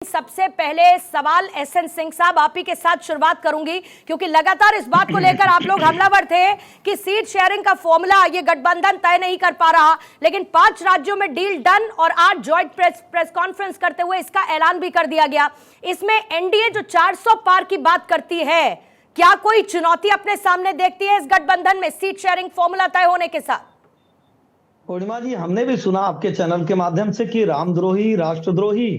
सबसे पहले सवाल एसएन सिंह साहब आप ही के साथ शुरुआत करूंगी क्योंकि लगातार इस बात को लेकर आप लोग हमलावर थे कि सीट शेयरिंग का फॉर्मूला ये गठबंधन तय नहीं कर पा रहा, लेकिन 5 राज्यों में डील डन और आज जॉइंट प्रेस कॉन्फ्रेंस करते हुए इसका ऐलान भी कर दिया गया। इसमें एनडीए जो 400 पार की बात करती है, क्या कोई चुनौती अपने सामने देखती है इस गठबंधन में सीट शेयरिंग फॉर्मूला तय होने के साथ? पूर्णिमा जी, हमने भी सुना आपके चैनल के माध्यम से कि रामद्रोही, राष्ट्रद्रोही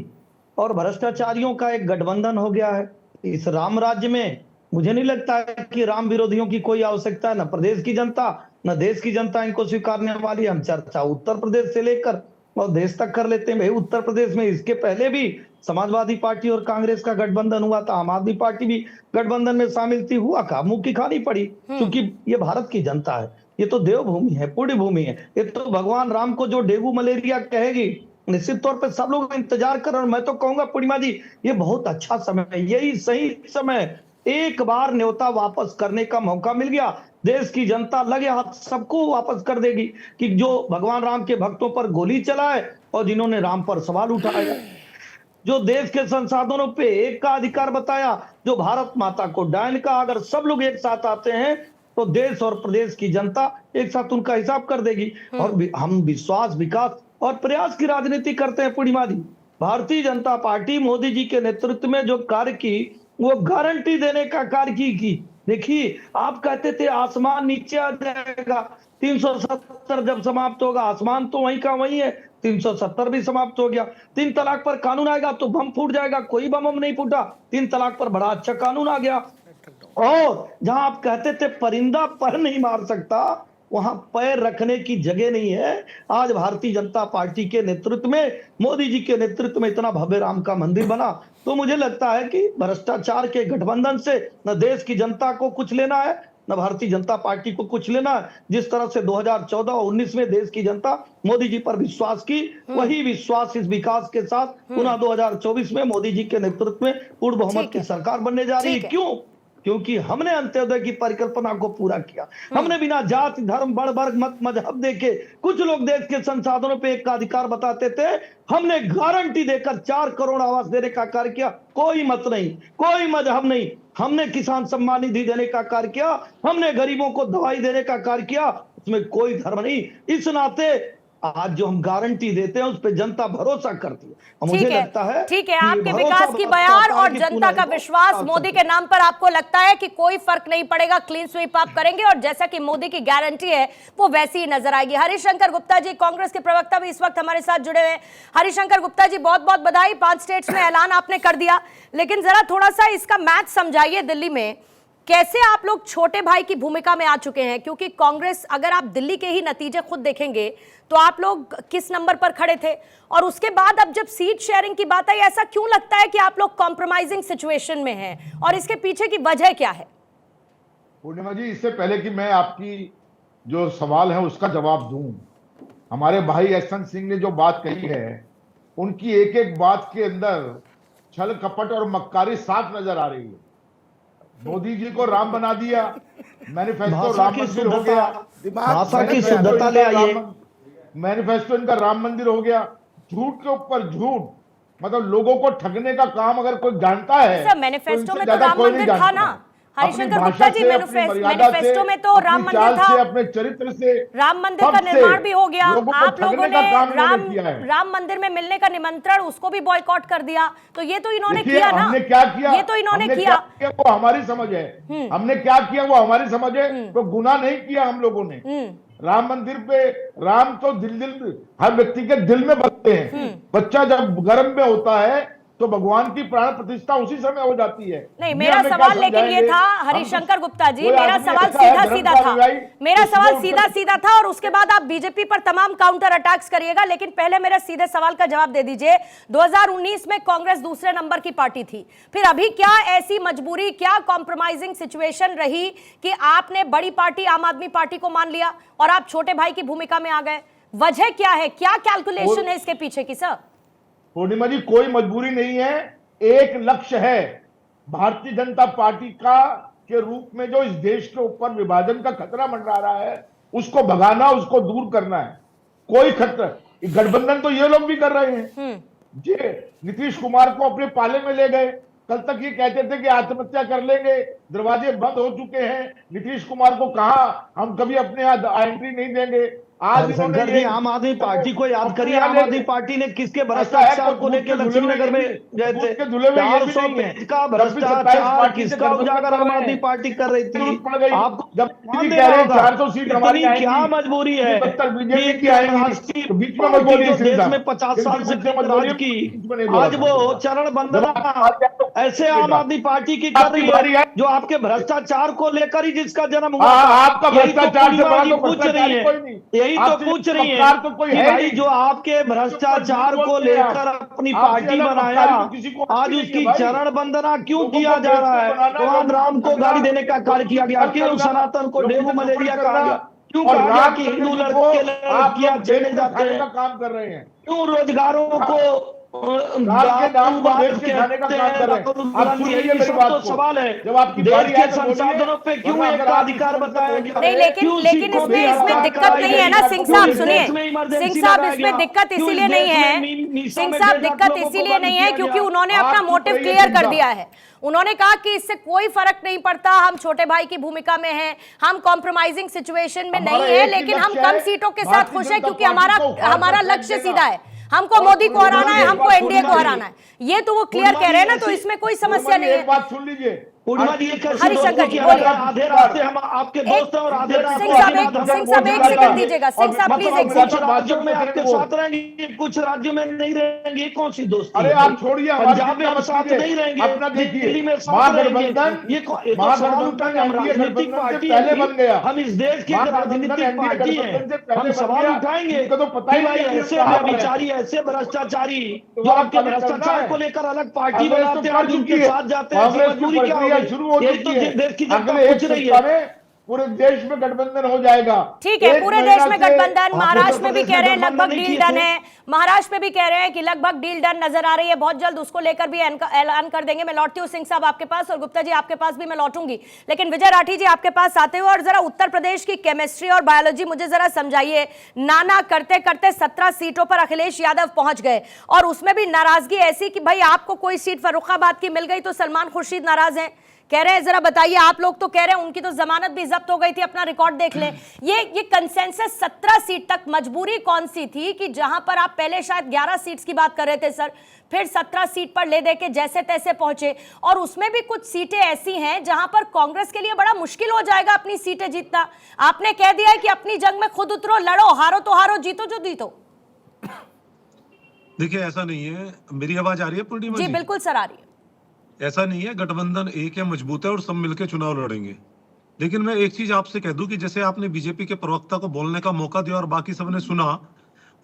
और भ्रष्टाचारियों का एक गठबंधन हो गया है इस राम राज्य में। मुझे नहीं लगता है कि राम विरोधियों की कोई आवश्यकता है, न प्रदेश की जनता न देश की जनता इनको स्वीकारने वाली। हम चर्चा उत्तर प्रदेश से लेकर और देश तक कर लेते हैं। भाई उत्तर प्रदेश में इसके पहले भी समाजवादी पार्टी और कांग्रेस का गठबंधन हुआ था, आम आदमी पार्टी भी गठबंधन में शामिल थी, हुआ का मुंह की खानी पड़ी, क्योंकि ये भारत की जनता है, ये तो देवभूमि है, पुण्य भूमि है। ये तो भगवान राम को जो डेंगू मलेरिया कहेगी, निश्चित तौर पे सब लोग इंतजार कर रहे हैं। मैं तो कहूंगा पूर्णिमा जी, ये बहुत अच्छा समय है, यही सही समय, एक बार न्योता वापस करने का मौका मिल गया। देश की जनता लगे हाथ सबको वापस कर देगी कि जो भगवान राम के भक्तों पर गोली चलाए और जिन्होंने राम पर सवाल उठाया, जो देश के संसाधनों पे एक का अधिकार बताया, जो भारत माता को डायन का, अगर सब लोग एक साथ आते हैं तो देश और प्रदेश की जनता एक साथ उनका हिसाब कर देगी। और हम विश्वास, विकास और प्रयास की राजनीति करते हैं पूर्णिमा जी। भारतीय जनता पार्टी मोदी जी के नेतृत्व में जो कार्य की, वो गारंटी देने का कार्य की। देखिए, आप कहते थे आसमान नीचे आ जाएगा, 370 जब समाप्त होगा, आसमान तो वहीं का वहीं है, 370 भी समाप्त हो गया। 3 तलाक पर कानून आएगा तो बम फूट जाएगा, कोई बम नहीं फूटा। 3 तलाक पर बड़ा अच्छा कानून आ गया। और जहां आप कहते थे परिंदा पर नहीं मार सकता, वहां पैर रखने की जगह नहीं है। आज भारतीय जनता पार्टी के नेतृत्व में, मोदी जी के नेतृत्व में इतना भव्य राम का मंदिर बना, तो मुझे लगता है कि भ्रष्टाचार के गठबंधन से न देश की जनता को कुछ लेना है, न भारतीय जनता पार्टी को कुछ लेना है। जिस तरह से 2014 और 19 में देश की जनता मोदी जी पर विश्वास की, वही विश्वास इस विकास के साथ पुनः 2024 में मोदी जी के नेतृत्व में पूर्ण बहुमत की सरकार बनने जा रही है। क्यों? क्योंकि हमने अंत्योदय की परिकल्पना को पूरा किया। हमने बिना जाति, धर्म, बड़ वर्ग, मत, मजहब देखे, कुछ लोग देश के संसाधनों पे एक का अधिकार बताते थे, हमने गारंटी देकर 4 करोड़ आवास देने का कार्य किया। कोई मत नहीं, कोई मजहब नहीं। हमने किसान सम्मान निधि देने का कार्य किया, हमने गरीबों को दवाई देने का कार्य किया, उसमें कोई धर्म नहीं। इस नाते आज जो हम गारंटी देते हैं उस पर जनता भरोसा करती है। मुझे लगता है ठीक है, आपके विकास की बयान और जनता का विश्वास मोदी के नाम पर आपको लगता है कि कोई फर्क नहीं पड़ेगा, क्लीन स्वीप आप करेंगे और जैसा कि मोदी की गारंटी है वो वैसी ही नजर आएगी। हरिशंकर गुप्ता जी, कांग्रेस के प्रवक्ता, भी इस वक्त हमारे साथ जुड़े हुए हैं। हरिशंकर गुप्ता जी, बहुत बहुत बधाई, 5 स्टेट्स में ऐलान आपने कर दिया, लेकिन जरा थोड़ा सा इसका मैच समझाइए। दिल्ली में कैसे आप लोग छोटे भाई की भूमिका में आ चुके हैं? क्योंकि कांग्रेस, अगर आप दिल्ली के ही नतीजे खुद देखेंगे तो आप लोग किस नंबर पर खड़े थे, और उसके बाद अब जब सीट शेयरिंग की बात आई, ऐसा क्यों लगता है कि आप लोग कॉम्प्रोमाइजिंग सिचुएशन में हैं, और इसके पीछे की वजह क्या है? पूर्णिमा जी, इससे पहले कि मैं आपकी जो सवाल है उसका जवाब दूं, हमारे भाई एसएन सिंह ने जो बात कही है, उनकी एक एक बात के अंदर छल कपट और मक्कारी साफ नजर आ रही है। मोदी जी को राम बना दिया, मैनिफेस्टो राम मंदिर हो गया, भाषा की शुद्धता ले आइए, मैनिफेस्टो इनका राम मंदिर हो गया। झूठ के ऊपर झूठ, मतलब लोगों को ठगने का काम अगर कोई जानता है, मैनिफेस्टो में तो राम मंदिर था ना हरिशंकर गुप्ता जी, मैनिफेस्टो में तो राम मंदिर था, अपने चरित्र से राम मंदिर का निर्माण भी हो गया। आप लोगों ने राम मंदिर में मिलने का निमंत्रण, उसको भी बॉयकॉट कर दिया, तो ये तो इन्होंने किया ना। हमने क्या किया? ये तो इन्होंने किया, वो हमारी समझ है। हमने क्या किया वो हमारी समझ है, तो गुनाह नहीं किया हम लोगों ने। राम मंदिर पे, राम तो दिल हर व्यक्ति के दिल में बसते हैं। बच्चा जब गर्भ में होता है तो भगवान की प्राण प्रतिष्ठा उसी समय हो जाती है। नहीं, मेरा सवाल लेकिन ये था हरिशंकर गुप्ता जी, मेरा सवाल सीधा सीधा था, मेरा सवाल सीधा सीधा था, और उसके बाद आप बीजेपी पर तमाम काउंटर अटैक्स करिएगा, लेकिन पहले मेरे सीधे सवाल का जवाब दे दीजिए। 2019 में कांग्रेस दूसरे नंबर की पार्टी थी, फिर अभी क्या ऐसी मजबूरी, क्या कॉम्प्रोमाइजिंग सिचुएशन रही कि आपने बड़ी पार्टी आम आदमी पार्टी को मान लिया और आप छोटे भाई की भूमिका में आ गए? वजह क्या है, क्या कैलकुलेशन है इसके पीछे की? सर पूर्णिमा जी, कोई मजबूरी नहीं है, एक लक्ष्य है भारतीय जनता पार्टी का के रूप में, जो इस देश के ऊपर विभाजन का खतरा मंडरा रहा है उसको भगाना, उसको दूर करना है। कोई खतरा, गठबंधन तो ये लोग भी कर रहे हैं, जी नीतीश कुमार को अपने पाले में ले गए। कल तक ये कहते थे कि आत्महत्या कर लेंगे, दरवाजे बंद हो चुके हैं, नीतीश कुमार को कहा हम कभी अपने यहाँ एंट्री नहीं देंगे। आज शंकर जी, आम आदमी पार्टी को याद करिए, आम आदमी पार्टी ने किसके भ्रष्टाचार को लेकर लक्ष्मीनगर में गए थे? 400 पेज का भ्रष्टाचार किसका उजागर आम आदमी पार्टी कर रही थी? आपको जब ध्यान कह रहे हैं देना 400 सीट हमारी इतनी क्या मजबूरी है बीजेपी कि की आएगी? राष्ट्रीय बीच में पार्टी मजबूरी जो है, देश में 50 साल से राज की, आज वो चरण वंदना ऐसे आम आदमी पार्टी की कर रही है जो आपके भ्रष्टाचार को लेकर ही जिसका जन्म हुआ। आपका यही तो भ्रष्टाचार से पूर्णिमा बड़ा जी तो पूछ रही है, यही तो पूछ रही है तो कोई कि है भाई नहीं। जो आपके भ्रष्टाचार को लेकर अपनी पार्टी बनाया, आज उसकी चरण वंदना क्यों किया जा रहा है? भगवान राम को गाली देने का कार्य किया गया, क्यों सनातन को डेंगू मलेरिया कहा गया, क्यों कहा गया कि हिंदू लड़के लड़कियां चले जाते हैं, काम कर रहे हैं, क्यों रोजगारों को सवाल है, जब आपकी देश के संसाधनों पे क्यों एक अधिकार बताया गया? नहीं, लेकिन इसमें दिक्कत नहीं है ना सिंह साहब, सुनिए सिंह साहब, इसमें दिक्कत इसीलिए नहीं है सिंह साहब, दिक्कत इसीलिए नहीं है क्योंकि उन्होंने अपना मोटिव क्लियर कर दिया है। उन्होंने कहा कि इससे कोई फर्क नहीं पड़ता, हम छोटे भाई की भूमिका में हैं, हम कॉम्प्रोमाइजिंग सिचुएशन में नहीं है, लेकिन हम कम सीटों के साथ खुश हैं क्योंकि हमारा लक्ष्य सीधा है, हमको मोदी को हराना है, हमको एनडीए को हराना है। ये तो वो क्लियर कह रहे हैं ना, तो इसमें कोई समस्या नहीं है। बात सुन लीजिए, हरिशंकर जी बोलिए। आधे रास्ते हम आपके दोस्त हैं और आधे रास्ते सिंह साहब एक सेकंड दीजिएगा, सिंह साहब प्लीज एक कुछ सेकंड। राज्यों में आपके साथ रहेंगे, कुछ राज्यों में नहीं रहेंगे, कौन सी दोस्ती? अरे आप छोड़िए, पंजाब में हम साथ नहीं रहेंगे, अपना देखिए, दिल्ली में साथ महागठबंधन रहेंगे। ये महागठबंधन हम राजनीतिक पार्टी पहले बन गया, हम इस देश की राजनीतिक पार्टी है, हम सवाल उठाएंगे तो पता ही भाई ऐसे व्यभिचारी, ऐसे भ्रष्टाचारी जो आपके भ्रष्टाचार को लेकर अलग पार्टी बनाते हैं और उनके साथ जाते हैं, मजबूरी क्या होगी? शुरू हो चुकी है। देश की जनता अगले एक पूछ रही सप्ताह है। में पूरे देश में गठबंधन हो जाएगा। ठीक है, पूरे देश में गठबंधन, महाराष्ट्र उत्तर में भी प्रदेश कह रहे हैं में लगभग गठबंधन डील नहीं डन है, महाराष्ट्र में भी कह रहे हैं कि लगभग डील डन नजर आ रही है, बहुत जल्द उसको लेकर भी ऐलान कर देंगे। मैं लौटती हूँ सिंह साहब आपके पास, और गुप्ता जी आपके पास भी मैं लौटूंगी, लेकिन विजय राठी जी आपके पास आते हुए और जरा उत्तर प्रदेश की केमिस्ट्री और बायोलॉजी मुझे जरा समझाइए। नाना करते करते 17 सीटों पर अखिलेश यादव पहुंच गए, और उसमें भी नाराजगी ऐसी कि भाई आपको कोई सीट फर्रुखाबाद की मिल गई तो सलमान खुर्शीद नाराज हैं, कह रहे हैं जरा बताइए। आप लोग तो कह रहे हैं उनकी तो जमानत भी जब्त हो गई थी, अपना रिकॉर्ड देख लें। ये कंसेंसस 17 सीट तक, मजबूरी कौन सी थी कि जहां पर आप पहले शायद 11 सीट्स की बात कर रहे थे सर, फिर 17 सीट पर ले दे के जैसे तैसे पहुंचे, और उसमें भी कुछ सीटें ऐसी हैं जहां पर कांग्रेस के लिए बड़ा मुश्किल हो जाएगा अपनी सीटें जीतना। आपने कह दिया है कि अपनी जंग में खुद उतरो, लड़ो, हारो तो हारो, जीतो जो जीतो। देखिए ऐसा नहीं है, मेरी आवाज आ रही है पूर्णिमा जी बिल्कुल सर आ रही है। ऐसा नहीं है, गठबंधन एक है, मजबूत है और सब मिलकर चुनाव लड़ेंगे। लेकिन मैं एक चीज आपसे कह दूं कि जैसे आपने बीजेपी के प्रवक्ता को बोलने का मौका दिया और बाकी सबने सुना,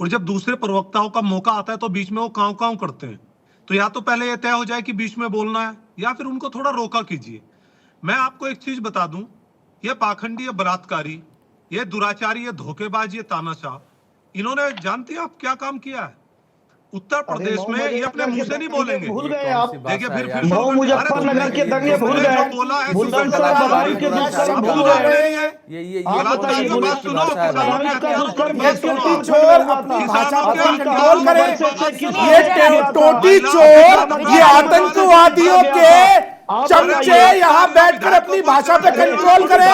और जब दूसरे प्रवक्ताओं का मौका आता है तो बीच में वो कांव कांव करते हैं। तो या तो पहले ये तय हो जाए कि बीच में बोलना है, या फिर उनको थोड़ा रोका कीजिए। मैं आपको एक चीज बता दूं, ये पाखंडी, ये बलात्कारी, ये दुराचारी, ये धोखेबाज, ये तानाशाह, इन्होंने जानते हैं आप क्या काम किया है उत्तर प्रदेश में? ये अपने मुंह से नहीं बोलेंगे, भूल गए आप। देखिए फिर मऊ मुजफ्फरनगर के दंगे भूल गए, बोला है, बुलंदशहर बदायूं के दुष्कर्म भूल गए। आप बताइए, बात सुनो, ये टोटी चोर, ये आतंकवादियों के चमचे यहाँ बैठकर अपनी भाषा पे कंट्रोल करें।